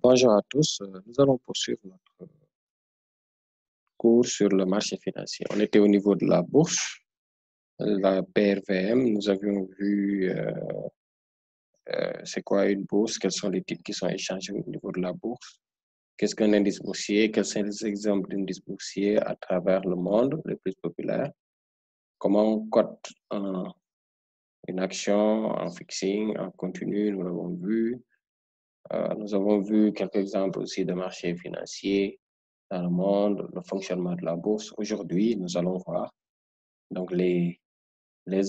Bonjour à tous, nous allons poursuivre notre cours sur le marché financier. On était au niveau de la bourse, la PRVM, nous avions vu c'est quoi une bourse, quels sont les titres qui sont échangés au niveau de la bourse, qu'est-ce qu'un indice boursier, quels sont les exemples d'indices boursiers à travers le monde, les plus populaires, comment on cote une action en fixing, en continu, nous l'avons vu. Nous avons vu quelques exemples aussi de marchés financiers dans le monde, le fonctionnement de la bourse. Aujourd'hui, nous allons voir donc les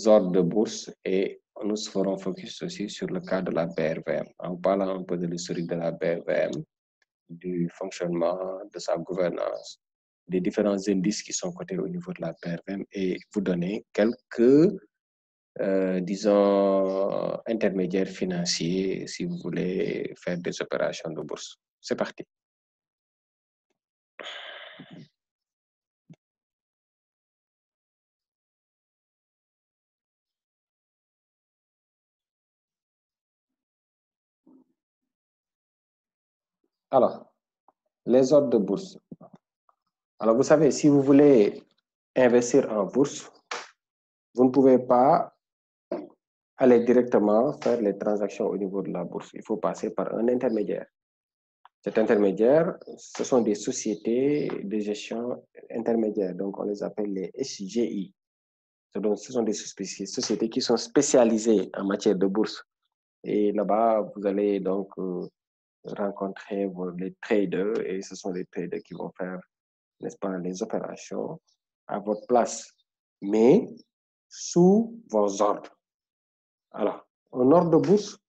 ordres de bourse et nous ferons focus aussi sur le cas de la BRVM en parlant un peu de l'historique de la BRVM, du fonctionnement, de sa gouvernance, des différents indices qui sont cotés au niveau de la BRVM et vous donner quelques disons, intermédiaires financiers si vous voulez faire des opérations de bourse. C'est parti. Alors, les ordres de bourse. Alors, vous savez, si vous voulez investir en bourse, vous ne pouvez pas aller directement faire les transactions au niveau de la bourse. Il faut passer par un intermédiaire. Cet intermédiaire, ce sont des sociétés de gestion intermédiaire, donc on les appelle les SGI. Ce sont des sociétés qui sont spécialisées en matière de bourse. Et là-bas, vous allez donc rencontrer les traders et ce sont les traders qui vont faire, n'est-ce pas, les opérations à votre place, mais sous vos ordres. Alors, un ordre de bourse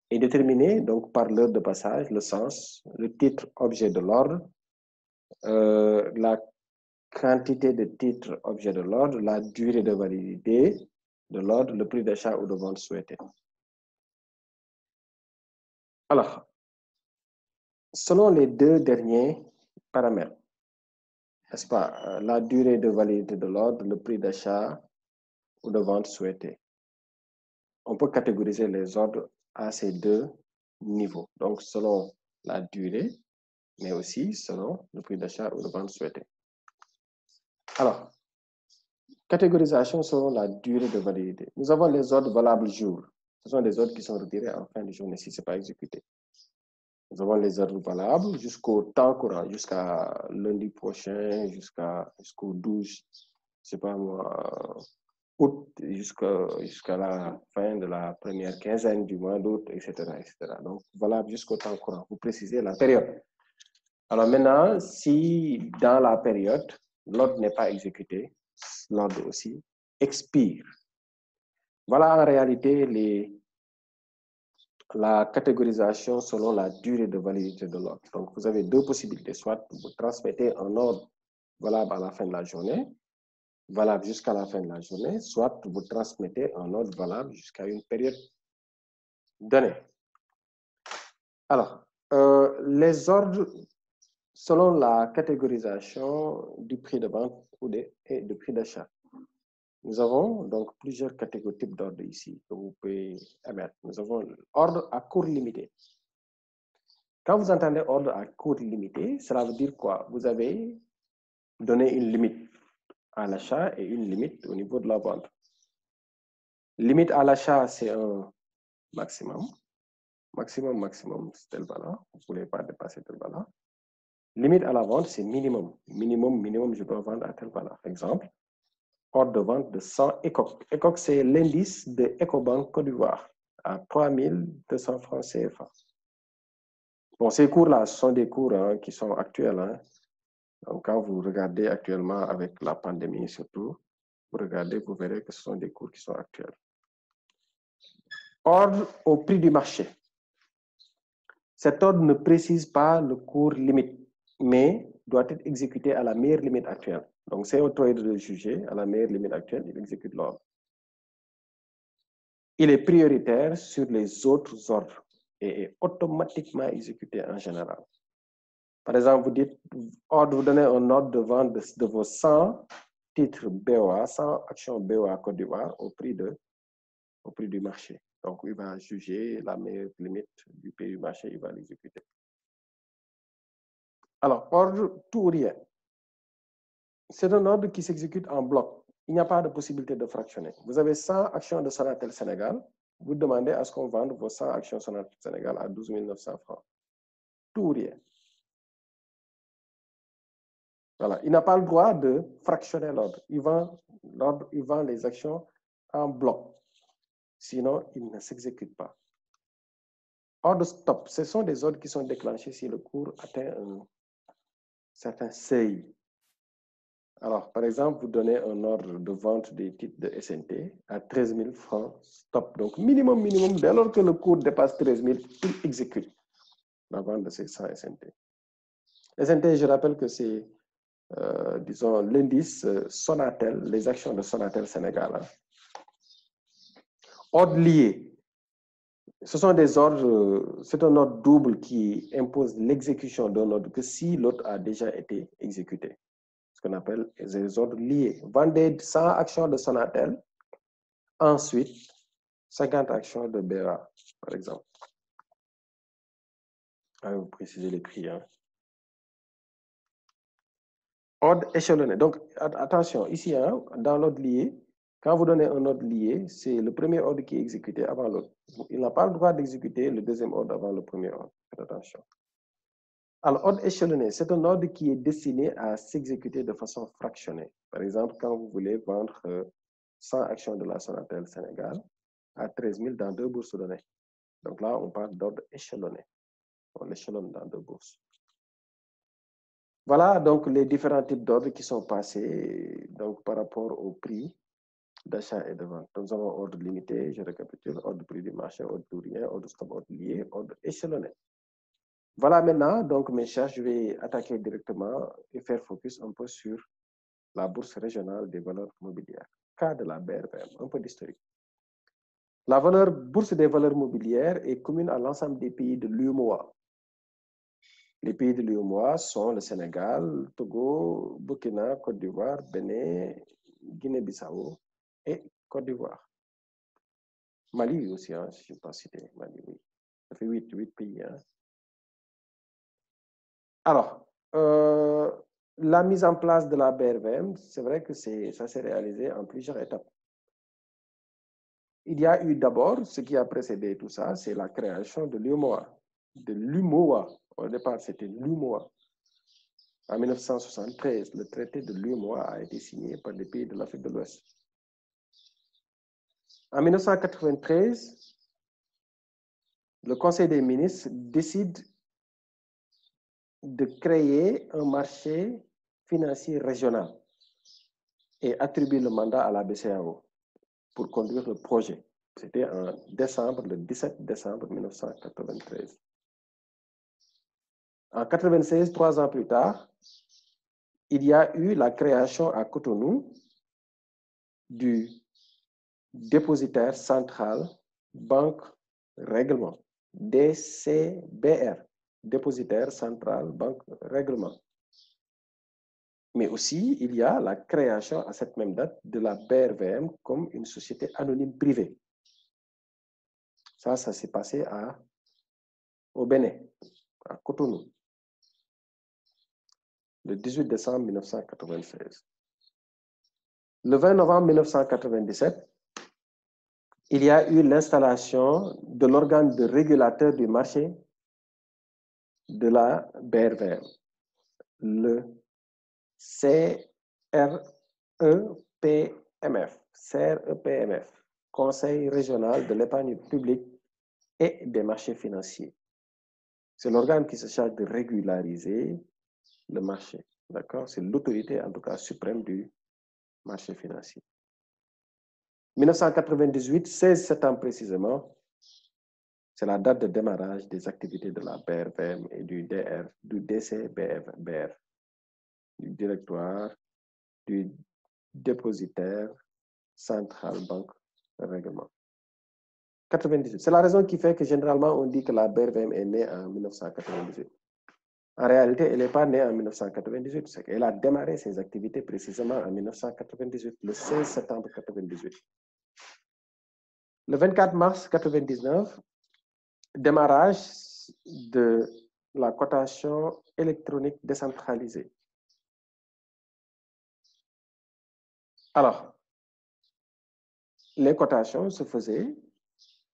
est déterminé donc par l'heure de passage, le sens, le titre objet de l'ordre, la quantité de titres objet de l'ordre, la durée de validité de l'ordre, le prix d'achat ou de vente souhaité. Alors, selon les deux derniers paramètres, n'est-ce pas, la durée de validité de l'ordre, le prix d'achat ou de vente souhaité, on peut catégoriser les ordres à ces deux niveaux. Donc, selon la durée, mais aussi selon le prix d'achat ou de vente souhaité. Alors, catégorisation selon la durée de validité. Nous avons les ordres valables jour. Ce sont des ordres qui sont retirés en fin de journée si ce n'est pas exécuté. Nous avons les ordres valables jusqu'au temps courant, jusqu'à lundi prochain, jusqu'au 12, je ne sais pas moi, août, jusqu'à la fin de la première quinzaine du mois d'août, etc., etc. Donc, valable jusqu'au temps courant. Vous précisez la période. Alors maintenant, si dans la période, l'ordre n'est pas exécuté, l'ordre aussi expire. Voilà en réalité la catégorisation selon la durée de validité de l'ordre. Donc, vous avez deux possibilités. Soit vous transmettez un ordre valable à la fin de la journée, valable jusqu'à la fin de la journée, soit vous transmettez un ordre valable jusqu'à une période donnée. Alors, les ordres selon la catégorisation du prix de vente et du prix d'achat. Nous avons donc plusieurs catégories types d'ordres ici que vous pouvez émettre. Nous avons l'ordre à court limité. Quand vous entendez ordre à court limité, cela veut dire quoi? Vous avez donné une limite à l'achat et une limite au niveau de la vente. Limite à l'achat, c'est un maximum. Maximum, c'est tel valeur. Vous ne pouvez pas dépasser telle valeur. Limite à la vente, c'est minimum. Minimum, je dois vendre à telle valeur. Exemple, ordre de vente de 100 ECOC. ECOC, c'est l'indice de Ecobank Côte d'Ivoire à 3200 francs CFA. Bon, ces cours-là, ce sont des cours qui sont actuels. Donc, quand vous regardez actuellement avec la pandémie surtout, vous regardez, vous verrez que ce sont des cours qui sont actuels. Ordre au prix du marché. Cet ordre ne précise pas le cours limite, mais doit être exécuté à la meilleure limite actuelle. Donc, c'est au trader de juger à la meilleure limite actuelle, il exécute l'ordre. Il est prioritaire sur les autres ordres et est automatiquement exécuté en général. Par exemple, vous dites, vous donnez un ordre de vente de vos 100 titres BOA, 100 actions BOA Côte d'Ivoire au prix du marché. Donc, il va juger la meilleure limite du prix du marché, il va l'exécuter. Alors, ordre tout ou rien. C'est un ordre qui s'exécute en bloc. Il n'y a pas de possibilité de fractionner. Vous avez 100 actions de Sonatel Sénégal. Vous demandez à ce qu'on vende vos 100 actions Sonatel Sénégal à 12 900 francs. Tout ou rien. Voilà. Il n'a pas le droit de fractionner l'ordre. Il vend les actions en bloc. Sinon, il ne s'exécute pas. Ordre stop, ce sont des ordres qui sont déclenchés si le cours atteint un certain seuil. Alors, par exemple, vous donnez un ordre de vente des titres de SNT à 13 000 francs stop. Donc, minimum, dès lors que le cours dépasse 13 000, il exécute la vente de ces 100 SNT. SNT, je rappelle que c'est, disons, l'indice Sonatel, les actions de Sonatel Sénégal. Hein. Ordre lié. Ce sont des ordres, c'est un ordre double qui impose l'exécution d'un ordre que si l'autre a déjà été exécuté. Ce qu'on appelle les ordres liés. Vendez 100 actions de Sonatel, ensuite 50 actions de BERA, par exemple. Je vais vous préciser les prix. Hein. Ordre échelonné. Donc, attention, ici, hein, dans l'ordre lié, quand vous donnez un ordre lié, c'est le premier ordre qui est exécuté avant l'autre. Il n'a pas le droit d'exécuter le deuxième ordre avant le premier ordre. Faites attention. Alors, ordre échelonné, c'est un ordre qui est destiné à s'exécuter de façon fractionnée. Par exemple, quand vous voulez vendre 100 actions de la Sonatel Sénégal à 13 000 dans 2 bourses données. Donc là, on parle d'ordre échelonné. On l'échelonne dans 2 bourses. Voilà donc les différents types d'ordres qui sont passés donc, par rapport au prix d'achat et de vente. Donc, nous avons ordre limité, je récapitule, ordre prix du marché, ordre tout rien, ordre stop, ordre lié, ordre échelonné. Voilà maintenant, donc mes chers, je vais attaquer directement et faire focus un peu sur la bourse régionale des valeurs mobilières. Cas de la BRVM, un peu d'historique. La valeur bourse des valeurs mobilières est commune à l'ensemble des pays de l'UEMOA. Les pays de l'UEMOA sont le Sénégal, Togo, Burkina, Côte d'Ivoire, Bénin, Guinée-Bissau et Côte d'Ivoire. Mali aussi, hein, si je ne peux pas citer Mali, oui. Ça fait 8 pays. Hein. Alors, la mise en place de la BRVM, c'est vrai que ça s'est réalisé en plusieurs étapes. Il y a eu d'abord, ce qui a précédé tout ça, c'est la création de l'UMOA. De l'UMOA. Au départ, c'était l'UMOA. En 1973, le traité de l'UMOA a été signé par les pays de l'Afrique de l'Ouest. En 1993, le Conseil des ministres décide de créer un marché financier régional et attribue le mandat à la BCEAO pour conduire le projet. C'était en décembre, le 17 décembre 1993. En 1996, 3 ans plus tard, il y a eu la création à Cotonou du dépositaire central banque règlement, DCBR, dépositaire central banque règlement. Mais aussi, il y a la création à cette même date de la BRVM comme une société anonyme privée. Ça s'est passé au Bénin, à Cotonou, le 18 décembre 1996. Le 20 novembre 1997, il y a eu l'installation de l'organe de régulateur du marché de la BRVM, le CREPMF, Conseil régional de l'épargne publique et des marchés financiers. C'est l'organe qui se charge de régulariser le marché. D'accord? C'est l'autorité, en tout cas, suprême du marché financier. 1998, 16 septembre précisément, c'est la date de démarrage des activités de la BRVM et du DCBR, du directoire du dépositaire central banque règlement. 98. C'est la raison qui fait que généralement on dit que la BRVM est née en 1998. En réalité, elle n'est pas née en 1998, c'est qu'elle a démarré ses activités précisément en 1998, le 16 septembre 1998. Le 24 mars 1999, démarrage de la cotation électronique décentralisée. Alors, les cotations se faisaient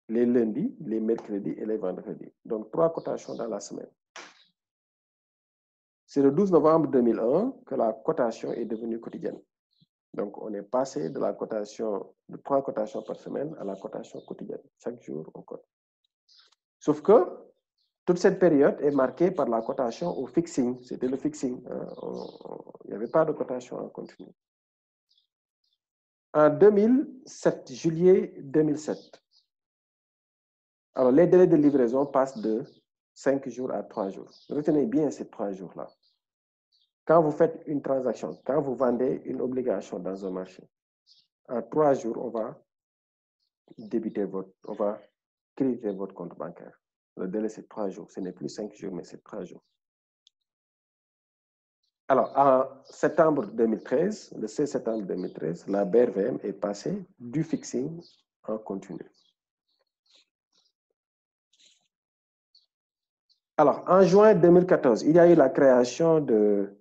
les lundis, les mercredis et les vendredis. Donc, 3 cotations dans la semaine. C'est le 12 novembre 2001 que la cotation est devenue quotidienne. Donc, on est passé de la cotation de 3 cotations par semaine à la cotation quotidienne. Chaque jour, on cote. Sauf que toute cette période est marquée par la cotation au fixing. C'était le fixing. Hein. Il n'y avait pas de cotation en continu. En 2007, juillet 2007, alors les délais de livraison passent de 5 jours à 3 jours. Retenez bien ces 3 jours-là. Quand vous faites une transaction, quand vous vendez une obligation dans un marché, en 3 jours, on va créditer votre compte bancaire. Le délai, c'est 3 jours. Ce n'est plus 5 jours, mais c'est 3 jours. Alors, en septembre 2013, le 16 septembre 2013, la BRVM est passée du fixing en continu. Alors, en juin 2014, il y a eu la création de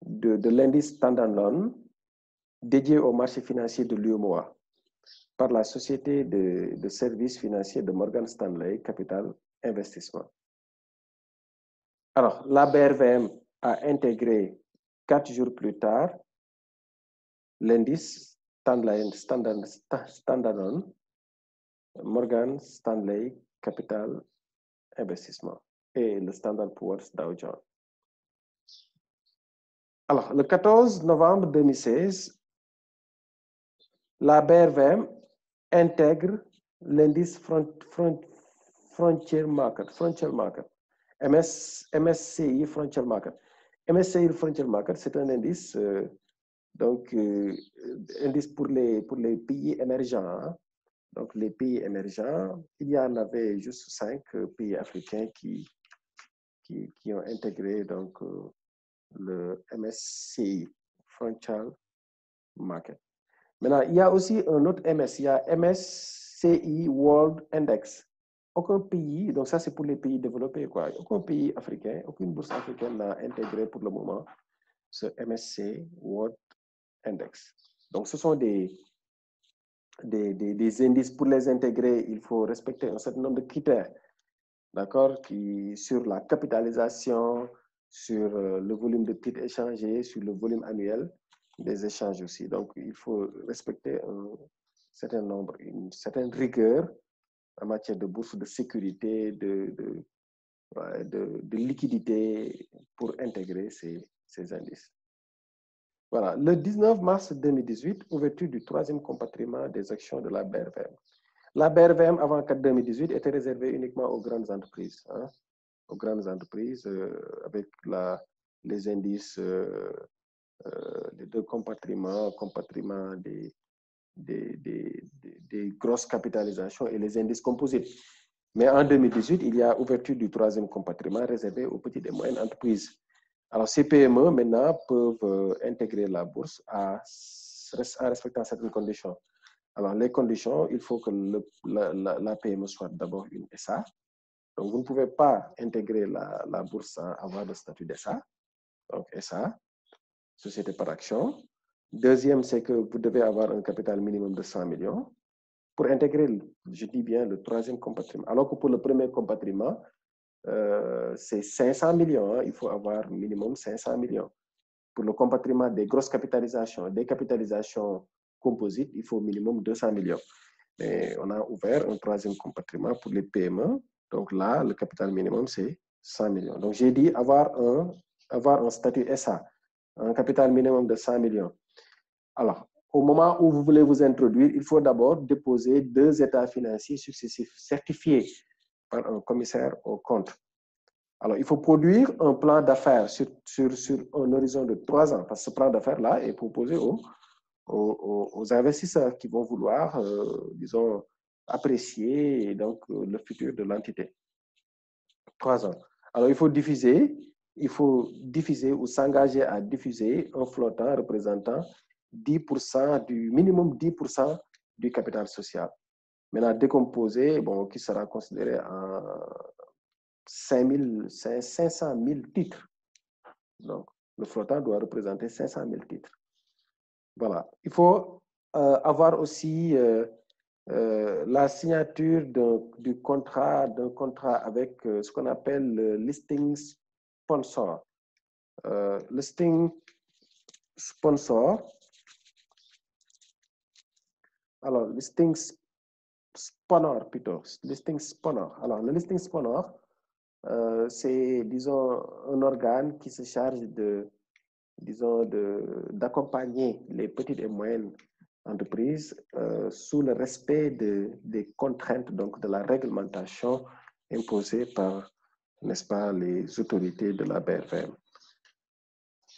l'indice Standard Loan dédié au marché financier de l'UEMOA par la société de services financiers de Morgan Stanley Capital Investissement. Alors, la BRVM a intégré 4 jours plus tard l'indice Standard Loan Morgan Stanley Capital Investissement et le Standard Poor's Dow Jones. Alors, le 14 novembre 2016, la BRVM intègre l'indice Frontier Market, MSCI Frontier Market. MSCI Frontier Market, c'est un indice, indice pour les pays émergents. Hein. Donc, les pays émergents, il y en avait juste 5 pays africains qui ont intégré donc, le MSCI, Frontier Market. Maintenant, il y a aussi un autre MS, il y a MSCI World Index. Aucun pays, donc ça c'est pour les pays développés, quoi. Aucun pays africain, aucune bourse africaine n'a intégré pour le moment ce MSCI World Index. Donc, ce sont des indices. Pour les intégrer, il faut respecter un certain nombre de critères, d'accord, sur la capitalisation, sur le volume de titres échangés, sur le volume annuel des échanges aussi. Donc, il faut respecter un certain nombre, une certaine rigueur en matière de bourse, de sécurité, de liquidité pour intégrer ces indices. Voilà, le 19 mars 2018, ouverture du 3e compatriment des actions de la BRVM. La BRVM, avant 2018, était réservée uniquement aux grandes entreprises. Hein, aux grandes entreprises avec les indices des 2 compatriments des grosses capitalisations et les indices composites. Mais en 2018, il y a ouverture du 3e compatriment réservé aux petites et moyennes entreprises. Alors, ces PME, maintenant, peuvent intégrer la bourse en respectant certaines conditions. Alors, les conditions, il faut que la PME soit d'abord une SA. Donc, vous ne pouvez pas intégrer la bourse sans avoir le statut d'SA. Donc, SA, société par action. Deuxième, c'est que vous devez avoir un capital minimum de 100 millions pour intégrer, je dis bien, le 3e compatriment. Alors que pour le premier compatriment, c'est 500 millions. Hein, il faut avoir minimum 500 millions. Pour le compatriment des grosses capitalisations, des capitalisations composites, il faut minimum 200 millions. Mais on a ouvert un 3e compatriment pour les PME. Donc là, le capital minimum, c'est 100 millions. Donc j'ai dit avoir un statut SA, un capital minimum de 100 millions. Alors, au moment où vous voulez vous introduire, il faut d'abord déposer 2 états financiers successifs certifiés par un commissaire aux comptes. Alors, il faut produire un plan d'affaires sur un horizon de 3 ans, parce que ce plan d'affaires-là est proposé aux investisseurs qui vont vouloir, disons, apprécier donc, le futur de l'entité. 3 ans. Alors, il faut diffuser ou s'engager à diffuser un flottant représentant 10% minimum 10% du capital social. Maintenant, décomposé, bon, qui sera considéré 500 000 titres. Donc, le flottant doit représenter 500 000 titres. Voilà. Il faut avoir aussi la signature d'un contrat avec ce qu'on appelle le listing sponsor. Listing sponsor. Alors, listing sponsor plutôt. Listing sponsor. Alors, le listing sponsor, c'est, disons, un organe qui se charge d'accompagner les petites et moyennes entreprises sous le respect des contraintes, donc de la réglementation imposée par, n'est-ce pas, les autorités de la BFM.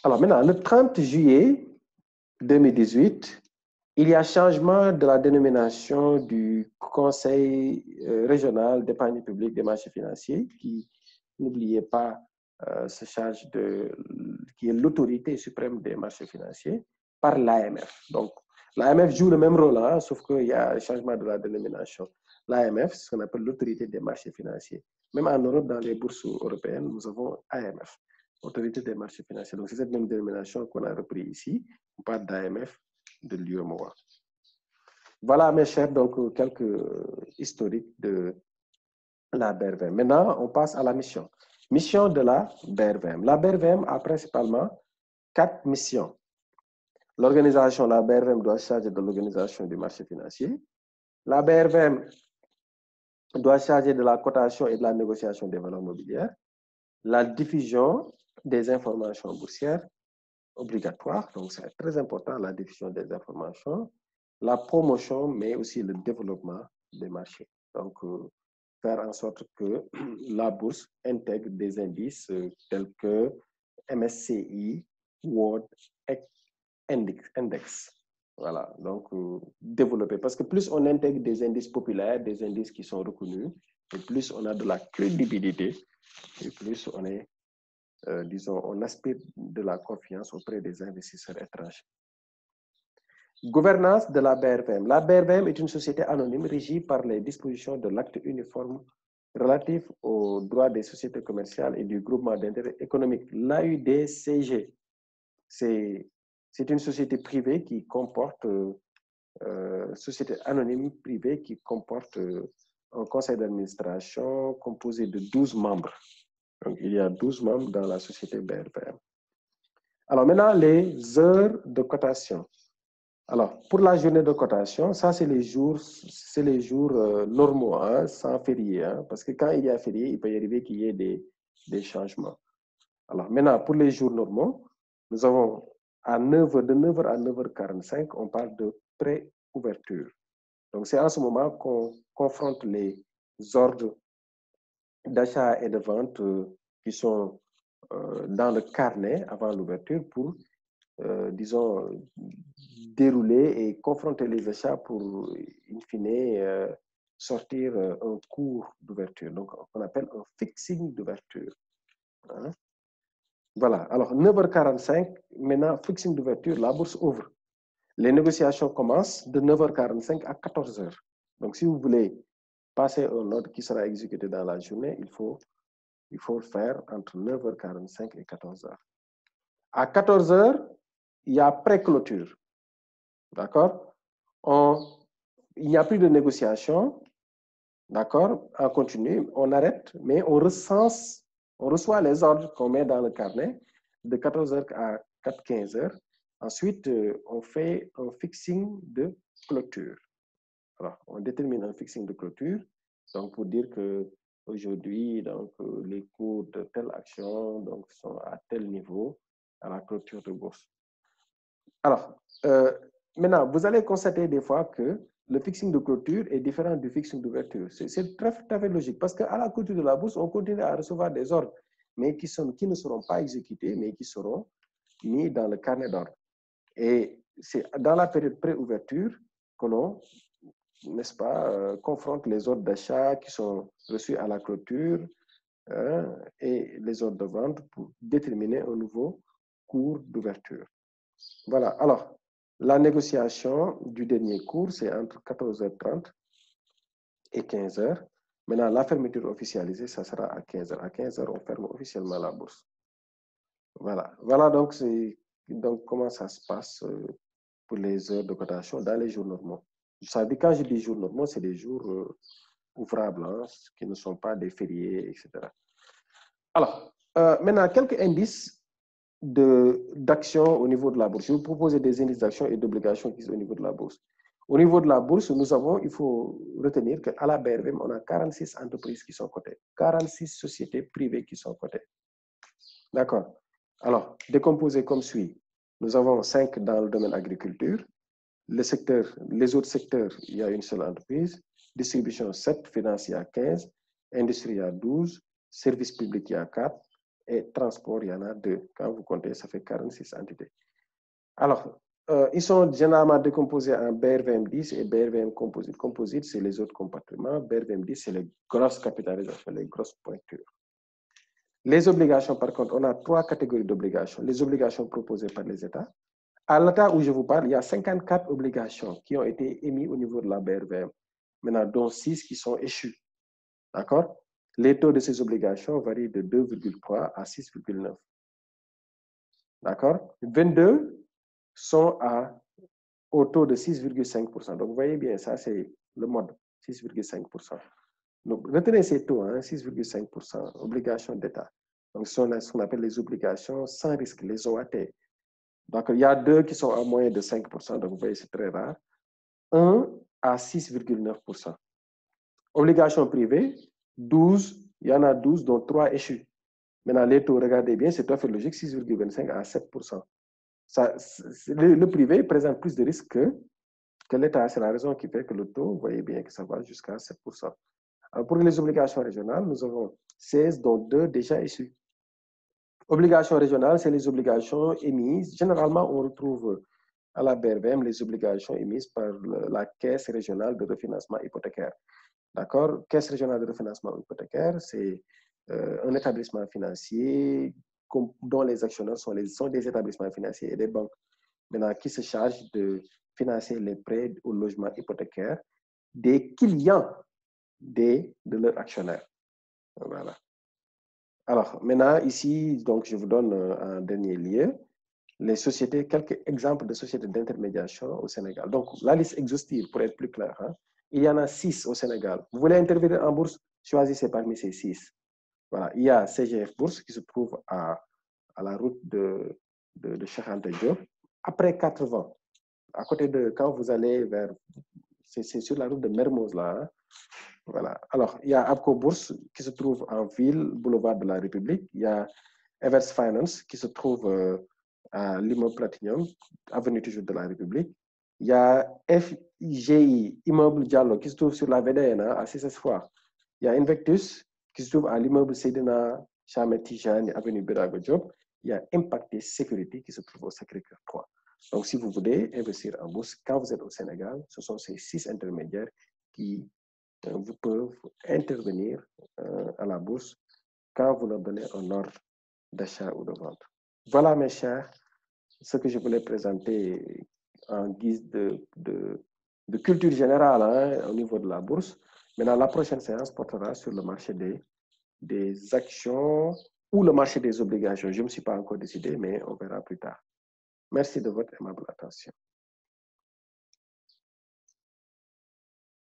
Alors maintenant, le 30 juillet 2018, il y a changement de la dénomination du Conseil régional d'épargne publique des marchés financiers qui, n'oubliez pas, se charge qui est l'autorité suprême des marchés financiers, par l'AMF. Donc, l'AMF joue le même rôle, hein, sauf qu'il y a un changement de la dénomination. L'AMF, c'est ce qu'on appelle l'autorité des marchés financiers. Même en Europe, dans les bourses européennes, nous avons AMF, autorité des marchés financiers. Donc, c'est cette même dénomination qu'on a repris ici. On parle d'AMF, de l'UEMOA. Voilà, mes chers, donc quelques historiques de la BRVM. Maintenant, on passe à la mission. Mission de la BRVM. La BRVM a principalement 4 missions. L'organisation, la BRVM doit se charger de l'organisation du marché financier. La BRVM doit se charger de la cotation et de la négociation des valeurs mobilières. La diffusion des informations boursières obligatoires, donc c'est très important, la diffusion des informations, la promotion, mais aussi le développement des marchés. Donc, faire en sorte que la bourse intègre des indices tels que MSCI, World Index. Voilà, donc développer. Parce que plus on intègre des indices populaires, des indices qui sont reconnus, et plus on a de la crédibilité, et plus on est, disons, on aspire de la confiance auprès des investisseurs étrangers. Gouvernance de la BRVM. La BRVM est une société anonyme régie par les dispositions de l'acte uniforme relatif aux droits des sociétés commerciales et du groupement d'intérêt économique. L'AUDCG, c'est une société privée qui comporte, société anonyme privée qui comporte un conseil d'administration composé de 12 membres. Donc, il y a 12 membres dans la société BRVM. Alors maintenant, les heures de cotation. Alors, pour la journée de cotation, ça, c'est les jours normaux, hein, sans férié. Hein, parce que quand il y a férié, il peut y arriver qu'il y ait des changements. Alors, maintenant, pour les jours normaux, nous avons de 9h à 9h45, on parle de pré-ouverture. Donc, c'est en ce moment qu'on confronte les ordres d'achat et de vente qui sont dans le carnet avant l'ouverture pour disons, dérouler et confronter les achats pour, in fine, sortir un cours d'ouverture. Donc, on appelle un fixing d'ouverture. Hein? Voilà. Alors, 9h45, maintenant, fixing d'ouverture, la bourse ouvre. Les négociations commencent de 9h45 à 14h. Donc, si vous voulez passer un ordre qui sera exécuté dans la journée, il faut le faire entre 9h45 et 14h. À 14h, il y a pré-clôture. D'accord? Il n'y a plus de négociation. D'accord? En continu, on arrête, mais on reçoit les ordres qu'on met dans le carnet de 14h à 15h. Ensuite, on fait un fixing de clôture. Alors, on détermine un fixing de clôture. Donc, pour dire que aujourd'hui, donc, les cours de telle action donc, sont à tel niveau à la clôture de bourse. Alors, maintenant, vous allez constater des fois que le fixing de clôture est différent du fixing d'ouverture. C'est très, très logique parce qu'à la clôture de la bourse, on continue à recevoir des ordres, mais qui ne seront pas exécutés, mais qui seront mis dans le carnet d'ordre. Et c'est dans la période pré-ouverture que l'on, n'est-ce pas, confronte les ordres d'achat qui sont reçus à la clôture et les ordres de vente pour déterminer un nouveau cours d'ouverture. Voilà. Alors, la négociation du dernier cours, c'est entre 14h30 et 15h. Maintenant, la fermeture officialisée, ça sera à 15 heures. À 15 heures, on ferme officiellement la bourse. Voilà. Voilà donc comment ça se passe pour les heures de cotation dans les jours normaux. Ça dit, quand je dis jours normaux, c'est des jours ouvrables, hein, qui ne sont pas des fériés, etc. Alors, maintenant, quelques indices d'action au niveau de la bourse. Je vais vous proposer des indices d'action et d'obligations qui sont au niveau de la bourse. Au niveau de la bourse, il faut retenir qu'à la BRVM, on a 46 entreprises qui sont cotées, 46 sociétés privées qui sont cotées. D'accord. Alors, décomposé comme suit. Nous avons 5 dans le domaine agriculture. Les autres secteurs, il y a une seule entreprise. Distribution 7, finance il y a 15, industrie il y a 12, service public il y a 4 et transport il y en a 2. Quand vous comptez, ça fait 46 entités. Alors, ils sont généralement décomposés en BRVM 10 et BRVM composite. Composite, c'est les autres compartiments. BRVM 10, c'est les grosses capitalisations, les grosses pointures. Les obligations, par contre, on a 3 catégories d'obligations. Les obligations proposées par les États. À l'état où je vous parle, il y a 54 obligations qui ont été émises au niveau de la BRVM. Maintenant, dont 6 qui sont échues. D'accord? Les taux de ces obligations varient de 2,3 à 6,9. D'accord? 22 sont au taux de 6,5%. Donc, vous voyez bien, ça, c'est le mode, 6,5%. Donc, retenez ces taux, hein, 6,5%, obligations d'État. Donc, ce qu'on appelle les obligations sans risque, les OAT. Donc, il y a 2 qui sont à moins de 5%, donc vous voyez, c'est très rare. 1 à 6,9%. Obligations privées, 12, il y en a 12, dont 3 échus. Maintenant, les taux, regardez bien, c'est tout à fait logique, 6,25 à 7%. Le privé présente plus de risques que l'État. C'est la raison qui fait que le taux, vous voyez bien que ça va jusqu'à 7%. Alors, pour les obligations régionales, nous avons 16, dont 2 déjà issues. Obligations régionales, c'est les obligations émises. Généralement, on retrouve à la BRVM les obligations émises par la Caisse régionale de refinancement hypothécaire. D'accord? Caisse régionale de refinancement hypothécaire, c'est un établissement financier dont les actionnaires sont des établissements financiers et des banques. Maintenant, qui se chargent de financer les prêts au logement hypothécaire des clients de leurs actionnaires. Voilà. Alors, maintenant, ici, donc, je vous donne en dernier lieu quelques exemples de sociétés d'intermédiation au Sénégal. Donc, la liste exhaustive, pour être plus clair, hein, il y en a 6 au Sénégal. Vous voulez intervenir en bourse, choisissez parmi ces 6. Voilà. Il y a CGF Bourse qui se trouve à la route de Cheikh Anta Diop, après 80. À côté de, quand vous allez vers, c'est sur la route de Mermoz, là. Hein. Voilà. Alors, il y a Abco Bourse qui se trouve en ville, boulevard de la République. Il y a Evers Finance qui se trouve à l'immeuble Platinum, avenue toujours de la République. Il y a FGI, immeuble Diallo, qui se trouve sur la VDN, hein, à 6 Foire. Il y a Invectus qui se trouve à l'immeuble Seydina Chamet Tijani, avenue Birago Diop. Il y a Impacté Security qui se trouve au Sacré-Cœur 3. Donc, si vous voulez investir en bourse, quand vous êtes au Sénégal, ce sont ces 6 intermédiaires qui vous peuvent intervenir à la bourse quand vous leur donnez un ordre d'achat ou de vente. Voilà, mes chers, ce que je voulais présenter en guise de culture générale, hein, au niveau de la bourse. Maintenant, la prochaine séance portera sur le marché des actions ou le marché des obligations. Je ne me suis pas encore décidé, mais on verra plus tard. Merci de votre aimable attention.